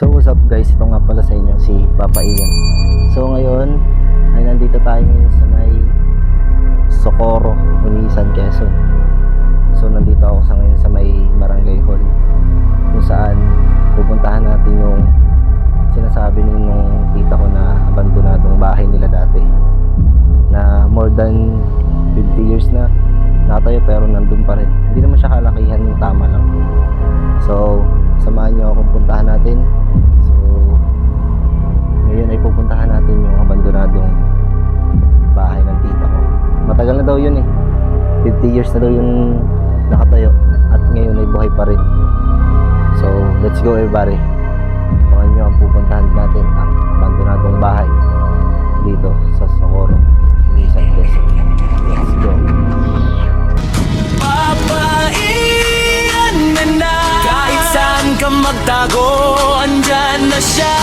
So what's up guys, ito nga pala sa inyo si Papa Ian. So ngayon ay nandito tayo ngayon sa may Socorro, Unisan, Quezon. So nandito ako ngayon sa may Barangay Hall, kung saan pupuntahan natin yung sinasabi nung tita ko na abandonadong bahay nila dati, na more than 50 years na nakatayo pero nandun pa rin. Hindi naman siya kalakihan, yung tama lang. So samahan nyo akong puntahan natin. So ngayon ay pupuntahan natin yung abandonadong bahay ng tita ko. Matagal na daw yun 50 years na daw yung nakatayo, at ngayon ay buhay pa rin. So let's go everybody. Samahan nyo ang pupuntahan natin, ang abandonadong bahay dito sa Socorro, Unisan, Quezon. Let's go. Papaiyan na kahit saan ka magtago, andyan na siya.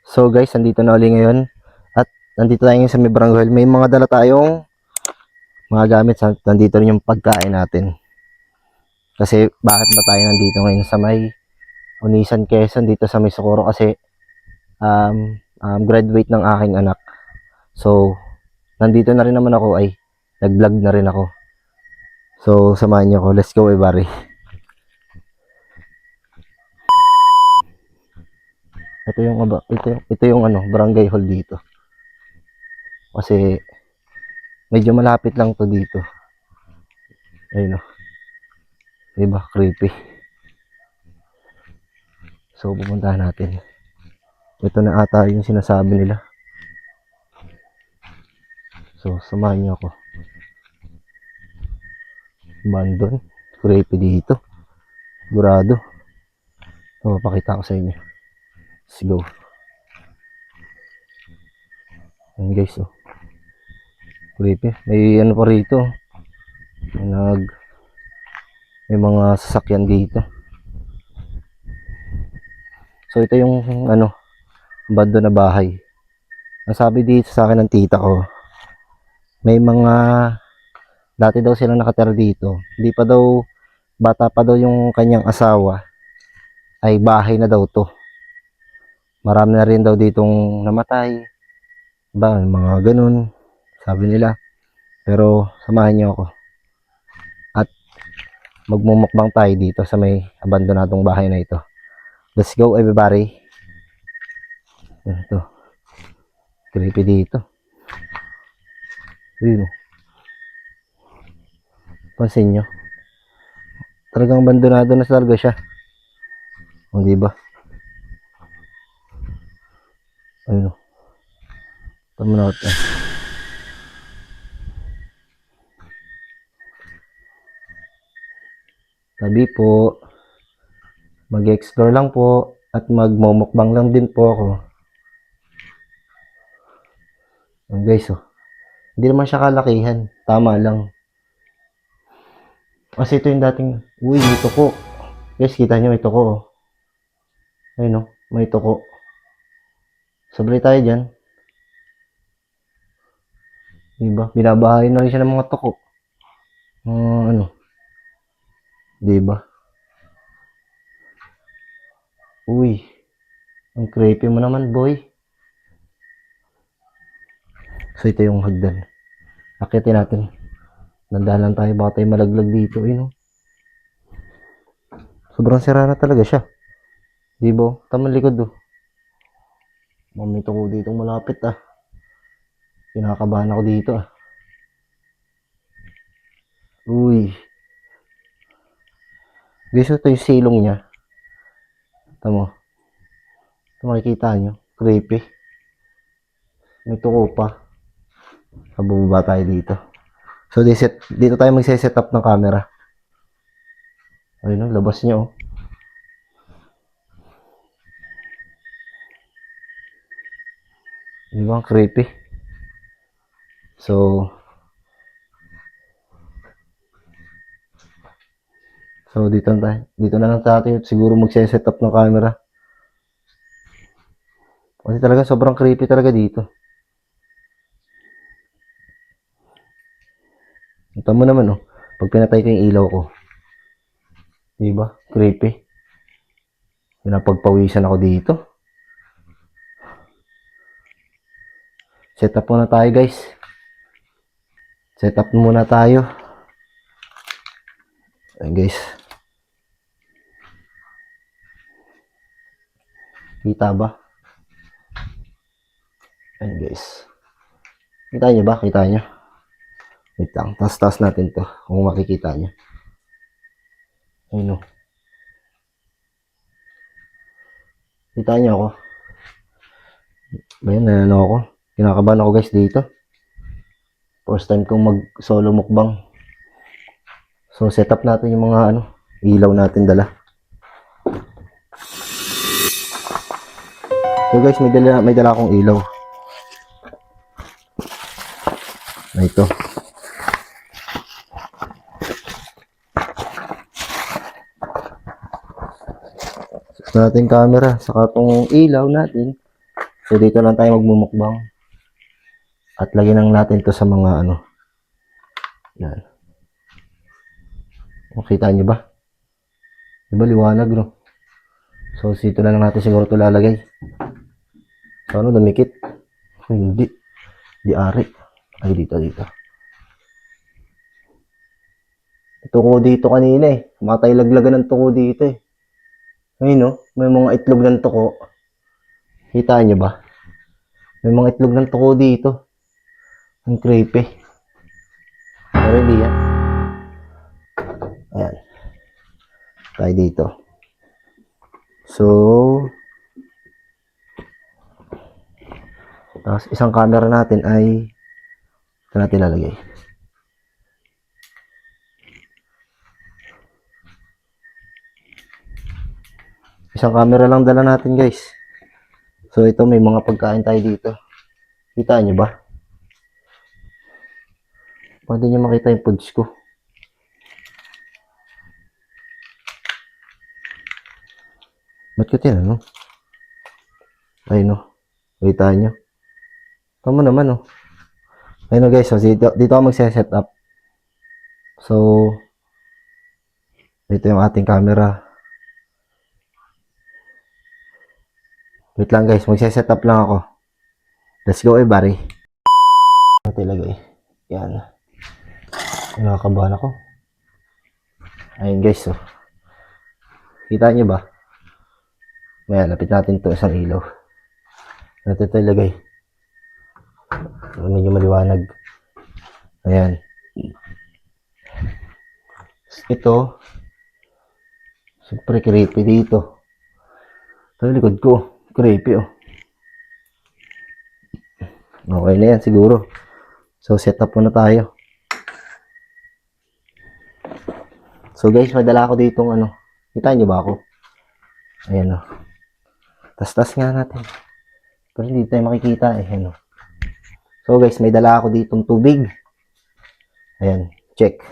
So guys, nandito na uli ngayon, at nandito tayo ngayon sa may barangay. May mga dala tayong mga gamit. Nandito rin yung pagkain natin. Kasi bakit ba tayo nandito ngayon sa may Unisan, Quezon, dito sa may Socorro? Kasi graduate ng aking anak. So nandito na rin naman ako, ay nag-vlog na rin ako. So samahan niyo ako. Let's go everybody. Ito yung barangay hall dito. Kasi medyo malapit lang to dito. Ayun diba? Creepy. So pupuntahan natin. Ito na ata yung sinasabi nila. So samahan niyo ako. Abandon. Creepy dito. Sigurado. So papakita ko sa inyo. Let's go. Ayan guys, creepy. May pa rito. May mga sasakyan dito. So ito yung abandon na bahay. Ang sabi dito sa akin ng tita ko, may mga dati daw silang nakatira dito. Hindi pa daw, bata pa daw yung kanyang asawa, ay bahay na daw to. Marami na rin daw ditong namatay. Ba, mga ganun, sabi nila. Pero samahan niyo ako. At magmumukbang tayo dito sa may abandonadong bahay na ito. Let's go everybody. Ito. Creepy dito. Ayun. Pansin nyo. Talagang abandonado na talaga siya. O diba? Ayun. Tama na ito. Tabi po. Mag-explore lang po. At magmumukbang lang din po ako. Ayan guys, hindi naman siya kalakihan. Tama lang. Kasi ito yung dating, uy, may tuko. Guys, kita nyo, may tuko. Ayun may tuko. Sabay tayo dyan. Diba? Binabahay na rin siya ng mga tuko. Diba? Uy, ang creepy mo naman, boy. So ito yung hagdan. Akitin natin. Nandahan lang tayo, baka tayo malaglag dito. Sobrang sira na talaga siya. Diba? Tamang likod Mamito ko dito malapit Kinakabahan ako dito Uy. Guys, ito yung silong niya. Tama. Ito makikita nyo. Creepy. May tuko pa. Kabubaba tayo dito. So dito tayo magse-set up ng camera. Ayun labas niya Diba? Creepy. So dito na lang tayo siguro magse-set up ng camera. Kasi talaga sobrang creepy talaga dito. Ito mo naman pag pinatay ko yung ilaw ko. Diba? Creepy. Pinapagpawisan ako dito. Set up muna tayo guys. Set up muna tayo. Ayan guys. Kita ba? Ayan guys. Kita nyo ba? Kita nyo? Wait lang. Taas natin to. Kung makikita nyo. Ayun o. Kita nyo ako. Ayan, ano ako. Kinakabahan ako guys dito. First time kong mag solo mukbang. So set up natin yung mga ilaw natin dala. So guys, may dala akong ilaw. Na ito. Set natin camera, saka itong ilaw natin. So dito lang tayo magmumukbang. At lagyan lang natin to sa mga yan. Makita nyo ba? Diba liwanag no? So dito na lang natin siguro ito lalagay. So dumikit? Hindi. Di ari. Ay dito. Tuko dito kanina eh. Matay laglagan ng tuko dito eh. Ayun no? May mga itlog ng tuko. Kita nyo ba? May mga itlog ng tuko dito. Ang creepy. Pero hindi yan. Ayan. Tayo dito. So, tapos isang camera natin ay ito natin lalagay. Isang camera lang dala natin guys. So ito may mga pagkain tayo dito. Kita nyo ba? Pwede nyo makita yung foods ko. Ba't ko tinanong? Ayun o. Kita nyo. Tama naman o. Ayun o guys. So dito ako magse-set up. So ito yung ating camera. Wait lang guys. Magse-set up lang ako. Let's go everybody. Ito ilagay. Yan. Nakakabahan ako. Ayun guys. So. Kita nyo ba? May lapit natin to isang ilaw. Natin ito ilagay. Medyo maliwanag. Ayan. Ito. Super creepy dito. Ito yung likod ko. Creepy oh. Okay na yan siguro. So set up muna tayo. So guys, madala ako ditong kita nyo ba ako? Ayan o. Tas nga natin. Pero hindi tayo makikita eh. Ayan o. So guys, may dala ako ditong tubig. Ayan. Check.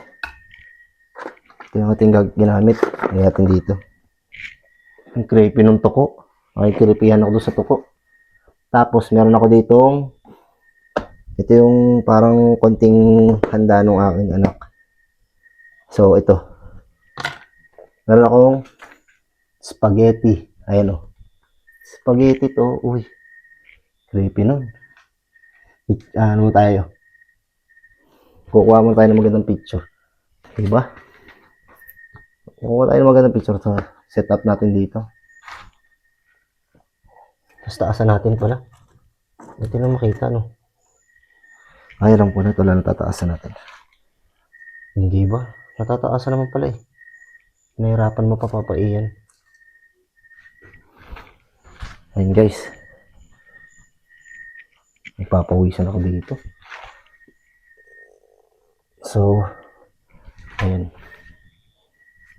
Ito yung ating ginamit. Ayan natin dito. Ang creepy ng tuko. Nakikiripihan ako doon sa tuko. Tapos meron ako ditong ito yung parang konting handa ng aking anak. So ito. Meron akong spaghetti. Ayan o. Spaghetti to. Uy. Creepy nun. Ano tayo? Kukuha mo tayo ng magandang picture. Diba? Kukuha tayo ng magandang picture sa setup natin dito. Tapos taasan natin pala. Hindi na makita no. Ay lang po na ito lang natataasan natin. Hindi ba? Natataasan naman pala eh. Nahirapan mo pa papaiyan. Ayun guys. Ipapawisan ako dito. So, ayun.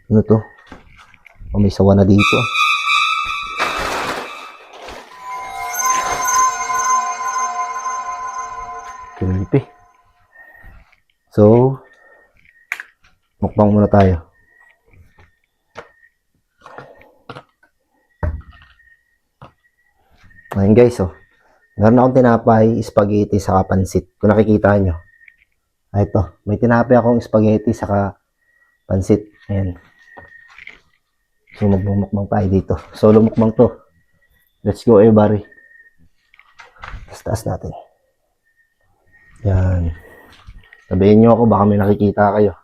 Ano to? O may sawa na dito. Creepy. So, mukbang muna tayo. Ayun guys, oh. Meron akong tinapay, spaghetti, saka pansit. Kung nakikita nyo. Ay, ito. May tinapay akong spaghetti, saka pansit. Ayan. So magmumukbang tayo dito. Solo mukbang to. Let's go everybody. Taas natin. Yan. Sabihin nyo ako, baka may nakikita kayo.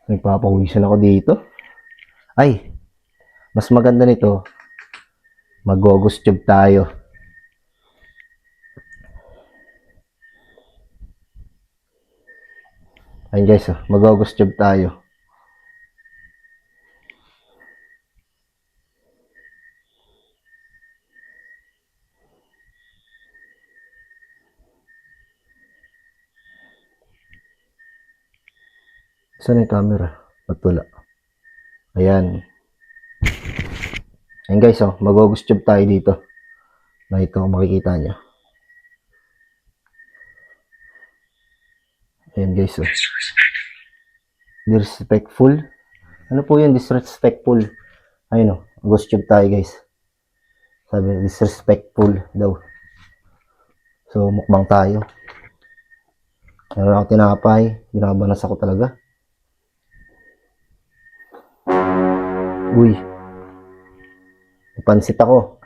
Nagpapawisan ako dito. Ay, mas maganda nito. Mag-Ghost tube tayo. Ayun guys, mag-Ghost tube tayo. Saan yung camera? Ba't wala? Ayan. Ayan guys, mag-Ghost tube tayo dito. Na ito, makikita nyo. Ayan guys, disrespectful. Ano po yun? Disrespectful. Ayun Ghost tube tayo guys. Sabi, disrespectful daw. So, mukbang tayo. Meron ako tinapay. Binabanas ako talaga. Uy. Pansit ako.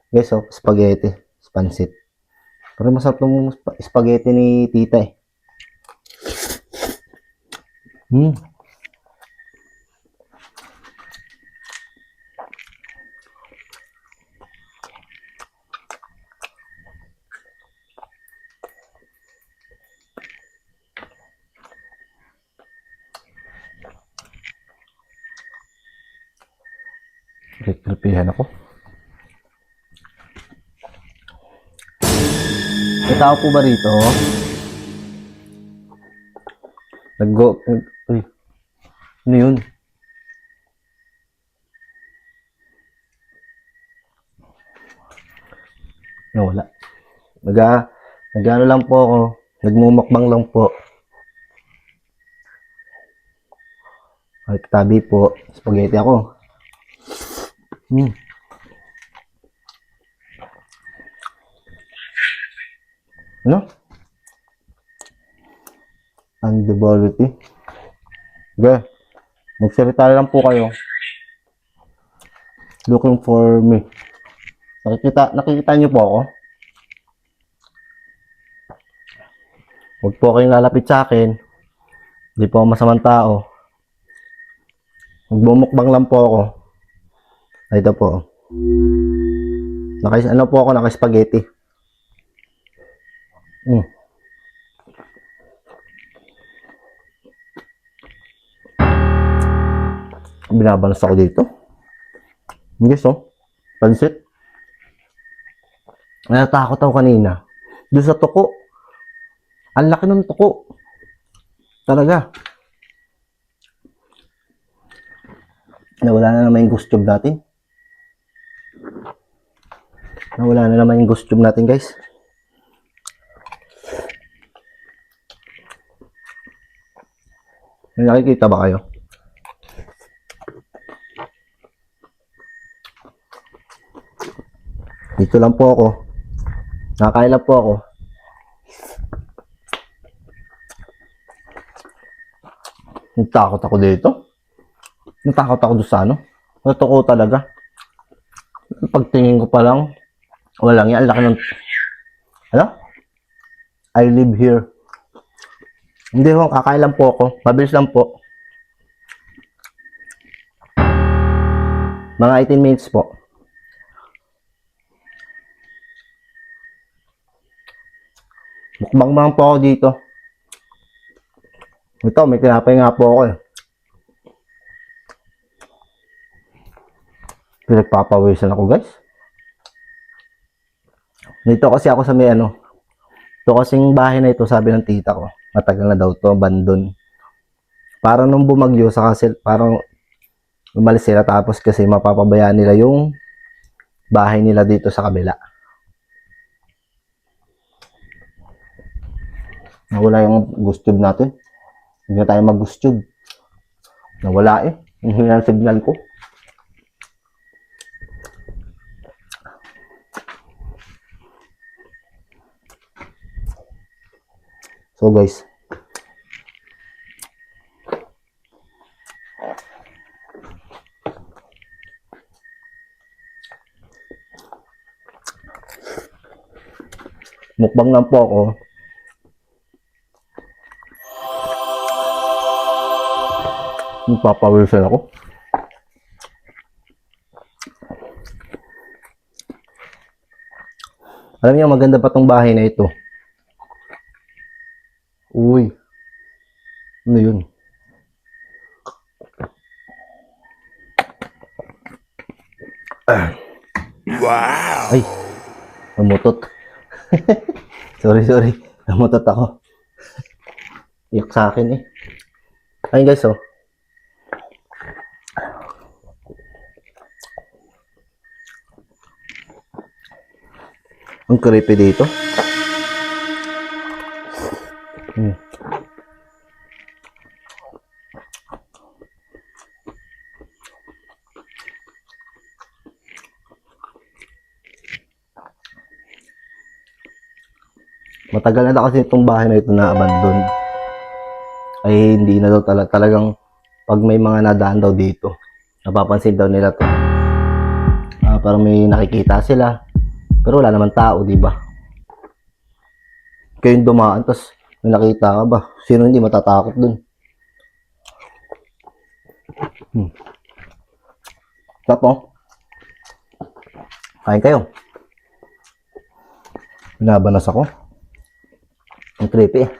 Guys, spaghetti. Pansit. Pero masarap ng spaghetti ni tita eh. Kripihan ako. May tao po ba rito? Uy. Ano yun? No, wala. Nag-ano lang po ako. Nagmumukbang lang po. Ay, tabi po. Spaghetti ako. Ano? Undeveloped. Okay. Magsalita lang po kayo. Looking for me. Nakikita niyo po ako? Huwag po kayong lalapit sa akin. Hindi po ako masamang tao. Magbumukbang lang po ako. Ito po. Ano po ako? Naka-spaghetti. Binabalas ako dito. Guys, pansit. Natakot ako kanina. Doon sa tuko. Ang laki ng tuko. Talaga. Nawala na naman yung ghost tube natin. Nawala na naman yung ghost tube natin, guys. May nakikita ba kayo? Dito lang po ako. Nakakain lang po ako. Natakot ako dito. Natakot ako doon sa ano. Natuko talaga. Pagtingin ko pa lang, walang yan. Ang laki ng... Ano? I live here. Hindi ho, kakain lang po ako. Mabilis lang po. Mga 18 minutes po. Mukbang po ako dito. Ito, may tinapay nga po ako eh. Pinagpapawisan ako guys. Dito kasi ako sa may ano. Ito kasing bahay na ito, sabi ng tita ko. Matagal na daw to, abandon. Parang nung bumagyo, parang umalis sila tapos kasi mapapabayaan nila yung bahay nila dito sa kabila. Nawala yung ghost tube natin. Hindi na tayo mag-ghost tube. Nawala eh. Yung hinang signal ko. So guys. Mukbang lang po ako. Magpapawisan ako. Alam niyo, maganda pa tong bahay na ito. Uy. Ano yun? Wow! Ay, namutot. Sorry. Namutot ako. Iyak sa akin eh. Ayun guys, oh. Ang creepy dito. Matagal na kasi itong bahay na ito na abandon. Ay hindi na daw talagang pag may mga nadaan daw dito, napapansin daw nila to. Parang may nakikita sila. Pero wala naman tao, di ba? Kaya yung dumaan, tas may nakita ka ba? Sino hindi matatakot dun? Tapo. Kain kayo. Binabanas ako. Ang creepy eh.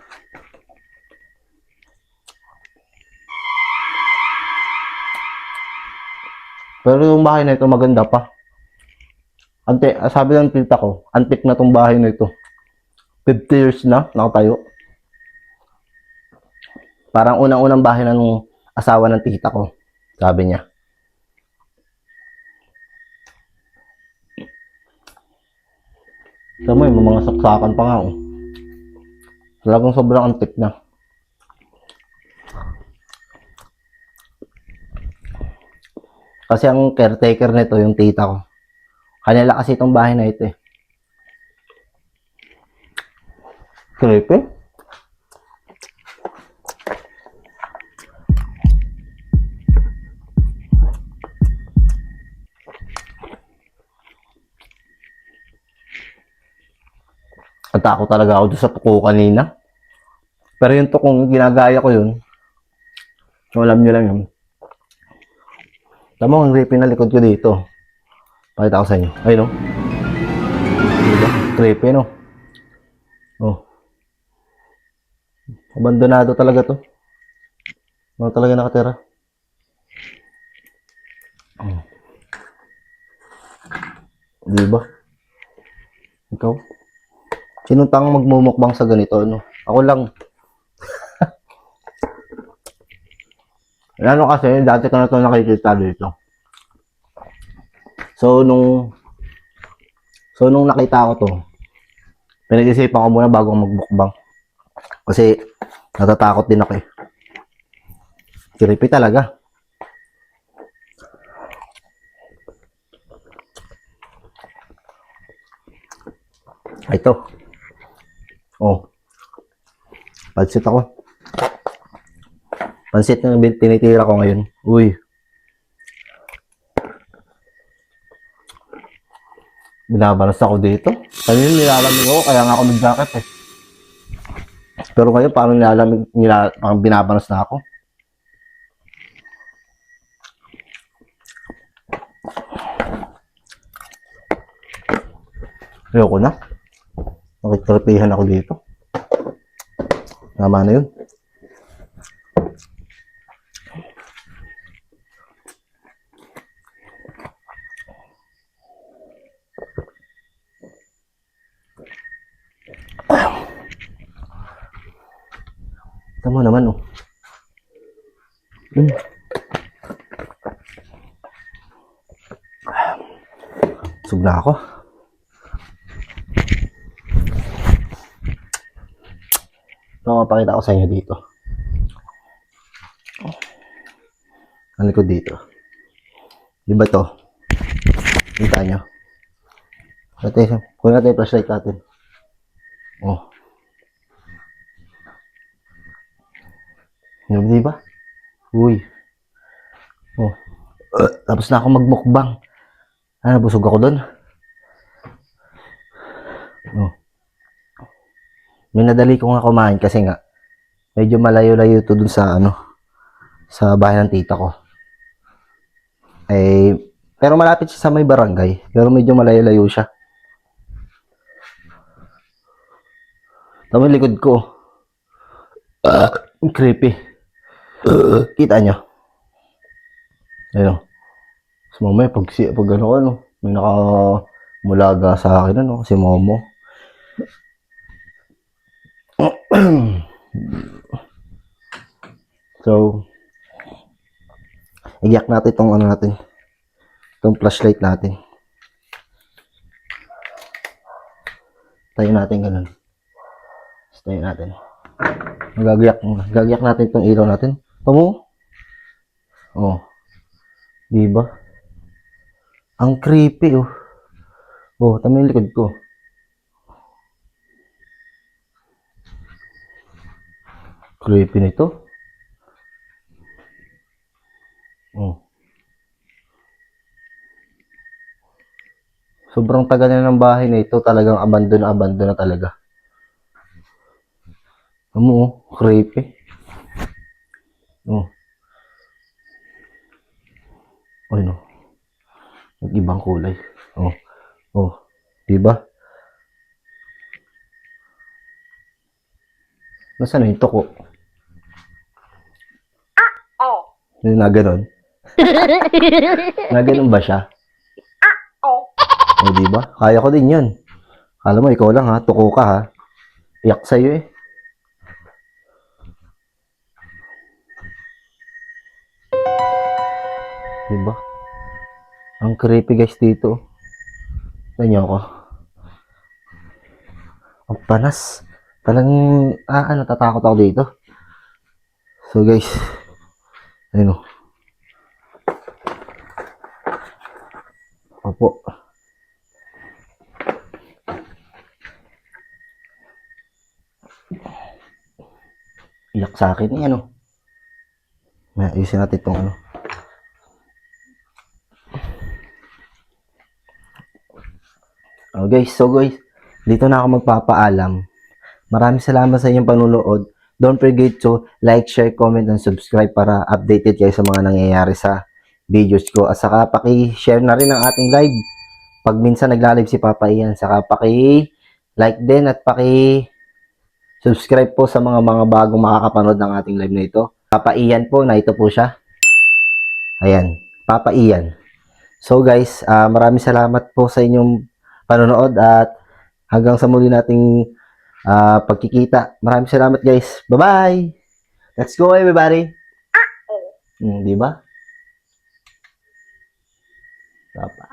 Pero yung bahay na ito maganda pa. Sabi ng tita ko, antik na tong bahay na ito. 50 years na nakatayo. Parang unang-unang bahay na nung asawa ng tita ko. Sabi niya. Alam mo, may mga saksakan pa nga. Oh. Talagang sobrang antik na. Kasi ang caretaker nito, yung tita ko. Kanila kasi itong bahay na ito eh. Creepy. Natakot talaga ako doon sa tuko kanina. Pero yung tukong ginagaya ko yun, alam nyo lang yun. Alam mo, ang creepy na likod ko dito. Pakita ko sa inyo. Ayun, no? Diba? Creepy, no? Oh. Abandonado talaga to. Ano talaga nakatira? Oh. Diba? Ikaw? Sinong tang magmumukbang sa ganito, no? Ako lang. Ano kasi, dati ko na ito nakikita dito. So, nung nakita ko to, pinag-isipan ko muna bago magmukbang. Kasi, natatakot din ako eh. Creepy talaga. Ito. Oh. Pansit ako. Pansit na tinitira ko ngayon. Uy. Binabalas ako dito. Kanina nilalamig ako, kaya nga ako nag-jacket eh. Pero ngayon, parang parang binabalas na ako. Ayoko na. Nakikripihan ako dito. Tama na yun. Tama naman, oh. Sug na ako. Ito, mapakita ko sa inyo dito. Ang likod dito. Di ba ito? Kita nyo? Kung natin yung flashlight natin. Oh. Di ba? Uy. Oh. Tapos na ako magmukbang. Busog ako doon. Oh. minadali ko nga kumain kasi nga medyo malayo-layo to dun sa sa bahay ng tita ko. Eh, pero malapit siya sa may barangay, pero medyo malayo-layo siya. Tama yung likod ko. Ang creepy. Kita nyo? Ayun. So, mamaya pag may nakamulaga sa akin, si Momo. So, iyak natin itong itong flashlight natin. Tayo natin ganun. Tayo natin. Gagayak natin itong ilaw natin. Tamo? Oh. Diba? Ang creepy, oh. Oh, tama yung likod ko. Creepy nito. Oh. Sobrang tagal na ng bahay na ito. Talagang abandon na talaga. Creepy. Oh. Ay, no. Nag-ibang kulay. Oh. Oh. Diba? Nasaan na yung toko? Yung na ganon? Na ganon ba siya? O, diba? Kaya ko din yun. Alam mo, ikaw lang ha. Tuko ka ha. Iyak sa'yo eh. Diba? Ang creepy guys dito. Tignan niyo ako. Ang panas. Talagang, natatakot ako dito. So guys, ayun o. Opo. Iyak sa akin eh, ayusin natin itong guys, so guys, dito na ako magpapaalam. Maraming salamat sa inyong panunood. Don't forget to like, share, comment, and subscribe para updated kayo sa mga nangyayari sa videos ko. At saka paki-share na rin ang ating live. Pag minsan nagla-live si Papa Ian, saka paki-like din at paki-subscribe po sa mga bagong makakapanood ng ating live na ito. Papa Ian po, na ito po siya. Ayan, Papa Ian. So guys, maraming salamat po sa inyong panonood at hanggang sa muli nating pagkikita. Maraming salamat guys. Bye-bye! Let's go everybody! Di ba? Papa.